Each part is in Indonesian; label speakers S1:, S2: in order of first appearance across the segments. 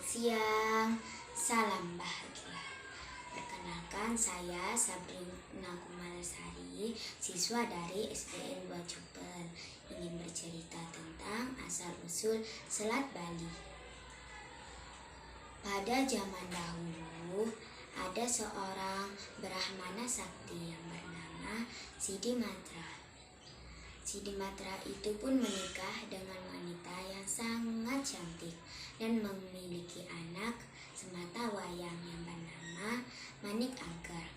S1: siang, salam bahagia. Perkenalkan, saya Sabrina Kumalasari, siswa dari SDN 2 Jubel, ingin bercerita tentang asal-usul Selat Bali. Pada zaman dahulu, ada seorang Brahmana sakti yang bernama Sidimatra. Sidimatra itu pun menikah dengan wanita yang sangat cantik dan memiliki anak sematawayang yang bernama Manik Angker.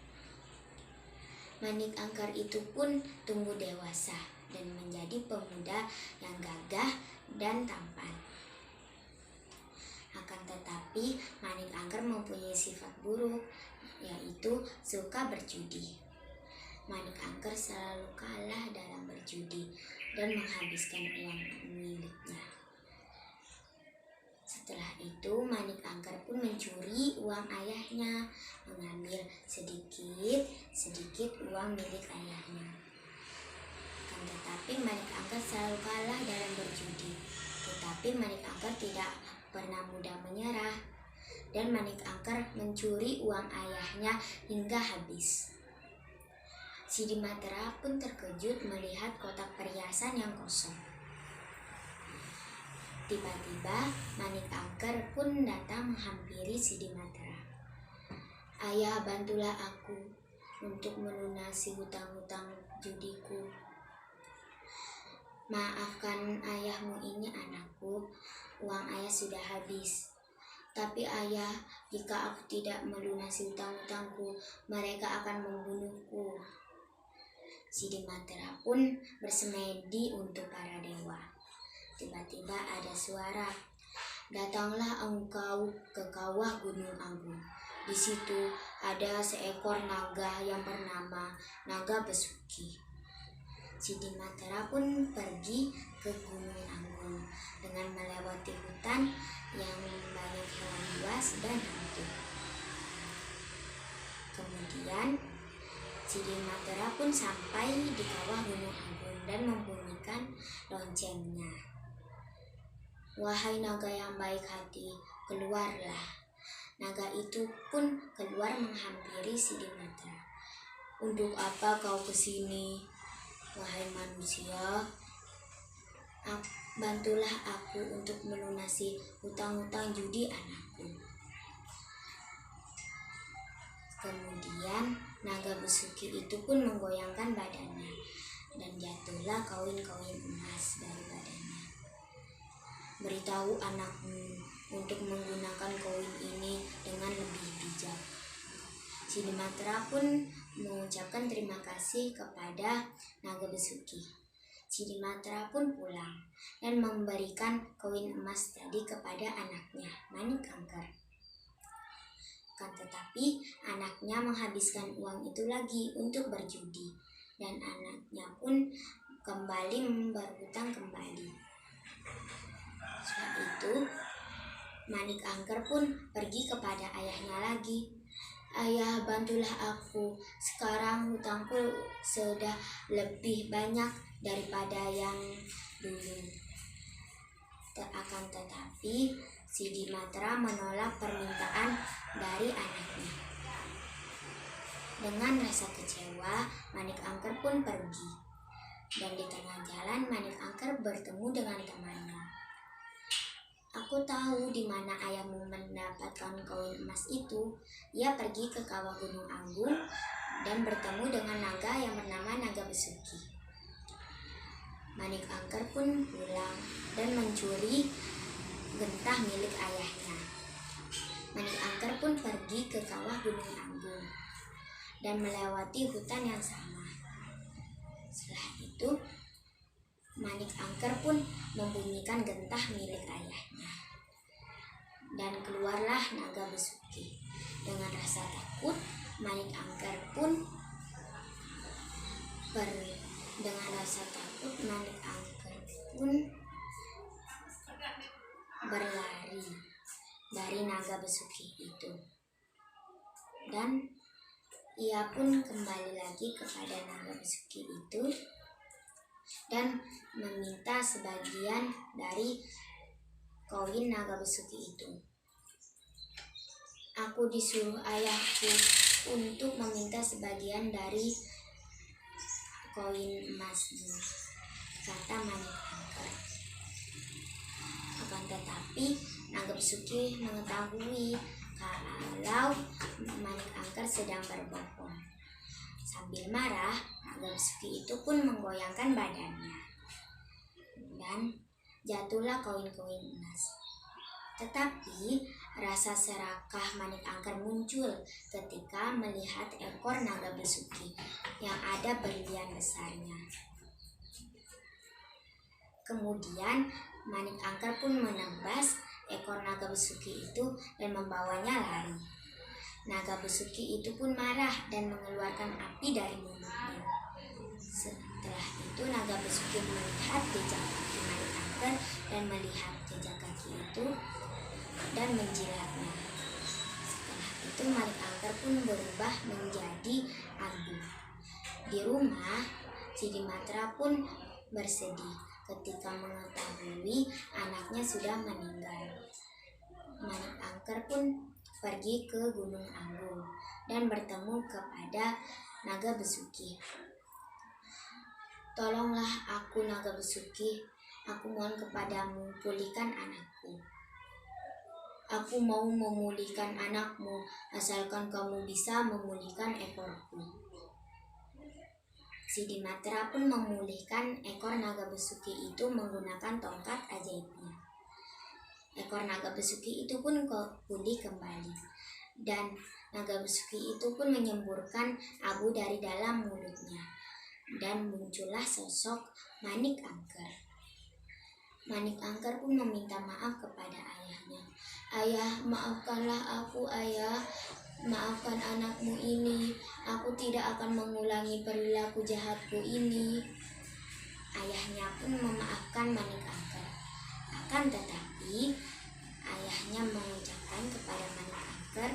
S1: Manik Angker itu pun tumbuh dewasa dan menjadi pemuda yang gagah dan tampan. Akan tetapi Manik Angker mempunyai sifat buruk, yaitu suka berjudi. Manik Angker selalu kalah dalam berjudi dan menghabiskan uang miliknya. Setelah itu Manik Angker pun mencuri uang ayahnya, mengambil sedikit uang milik ayahnya. Akan tetapi Manik Angker selalu kalah dalam berjudi. Tetapi Manik Angker tidak pernah mudah menyerah, dan Manik Angker mencuri uang ayahnya hingga habis. Sidimatra pun terkejut melihat kotak perhiasan yang kosong. Tiba-tiba Manik Angker pun datang menghampiri Sidimatra. "Ayah, bantulah aku untuk melunasi hutang-hutang judiku." "Maafkan ayahmu ini anakku, uang ayah sudah habis. Tapi ayah, jika aku tidak melunasi hutang-hutangku, mereka akan membunuhku." Sidimatra pun bersemedi untuk para dewa. Tiba-tiba ada suara, "Datanglah engkau ke kawah Gunung Agung. Di situ ada seekor naga yang bernama Naga Besuki." Sidimatra pun pergi ke Gunung Agung dengan melewati hutan yang banyak hewan buas dan hantu. Kemudian Sidimatra pun sampai di kawah Gunung Agung dan membunyikan loncengnya. "Wahai naga yang baik hati, keluarlah." Naga itu pun keluar menghampiri Sidimatra. "Untuk apa kau kesini, wahai manusia? Bantulah aku untuk melunasi hutang-hutang judi anakku." Kemudian Naga Besuki itu pun menggoyangkan badannya dan jatuhlah koin-koin emas dari badannya. "Beritahu anakmu untuk menggunakan koin ini dengan lebih bijak." Sidimatra pun mengucapkan terima kasih kepada Naga Besuki. Sidimatra pun pulang dan memberikan koin emas tadi kepada anaknya, Manik Angker. Akan tetapi anaknya menghabiskan uang itu lagi untuk berjudi, dan anaknya pun kembali berhutang kembali. Setelah itu Manik Angker pun pergi kepada ayahnya lagi. "Ayah, bantulah aku. Sekarang hutangku sudah lebih banyak daripada yang dulu." Akan tetapi Sidimatra menolak permintaan dari anaknya. Dengan rasa kecewa, Manik Angker pun pergi. Dan di tengah jalan Manik Angker bertemu dengan temannya. "Aku tahu di mana ayahmu mendapatkan koin emas itu." Ia pergi ke kawah Gunung Agung dan bertemu dengan naga yang bernama Naga Besuki. Manik Angker pun pulang dan mencuri gentah milik ayahnya. Manik Angker pun pergi ke kawah Gunung Agung dan melewati hutan yang sama. Setelah itu Manik Angker pun membunyikan gentah milik ayahnya, dan keluarlah Naga Besuki. Dengan rasa takut Manik Angker pun berlari dari Naga Besuki itu, dan ia pun kembali lagi kepada Naga Besuki itu dan meminta sebagian dari koin Naga Besuki itu. Aku disuruh ayahku untuk meminta sebagian dari koin emasmu, kata Manik Angker. Akan tetapi Naga Besuki mengetahui kalau Manik Angker sedang berbohong. Sambil marah, Naga Besuki itu pun menggoyangkan badannya, dan jatuhlah koin-koin emas. Tetapi rasa serakah Manik Angker muncul ketika melihat ekor Naga Besuki yang ada berlian besarnya. Kemudian Manik Angker pun menebas ekor Naga Besuki itu dan membawanya lari. Naga Besuki itu pun marah dan mengeluarkan api dari mulutnya. Setelah itu Naga Besuki melihat jejak kaki Manik Angker dan melihat jejak kaki itu dan menjilatnya. Setelah itu Manik Angker pun berubah menjadi abu. Di rumah, Sidi Matra pun bersedih ketika mengetahui anaknya sudah meninggal. Manik Angker pun pergi ke Gunung Agung dan bertemu kepada Naga Besuki. "Tolonglah aku, Naga Besuki. Aku mohon kepadamu, pulihkan anakku." "Aku mau memulihkan anakmu, asalkan kamu bisa memulihkan ekorku." Sidi Matra pun memulihkan ekor Naga Besuki itu menggunakan tongkat ajaibnya. Ekor Naga Besuki itu pun pulih kembali, dan Naga Besuki itu pun menyemburkan abu dari dalam mulutnya, dan muncullah sosok Manik Angker. Manik Angker pun meminta maaf kepada ayahnya. "Ayah, maafkanlah aku, ayah. Maafkan anakmu ini. Aku tidak akan mengulangi perilaku jahatku ini." Ayahnya pun memaafkan Manik Angker. Akan tetapi ayahnya mengucapkan kepada Manik Angker,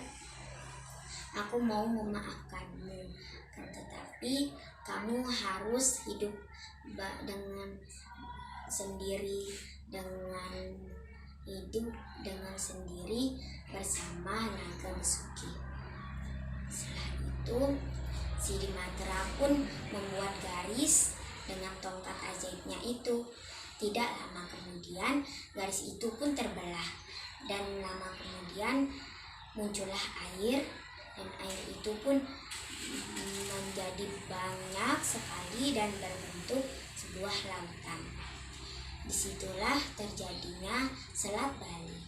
S1: "Aku mau memaafkanmu, tetapi kamu harus hidup dengan sendiri bersama Naga Besuki." Setelah itu Sidi Matra pun membuat garis dengan tongkat ajaibnya itu. Tidak lama kemudian garis itu pun terbelah, dan lama kemudian muncullah air, dan air itu pun menjadi banyak sekali dan berbentuk sebuah lautan. Disitulah terjadinya Selat Bali.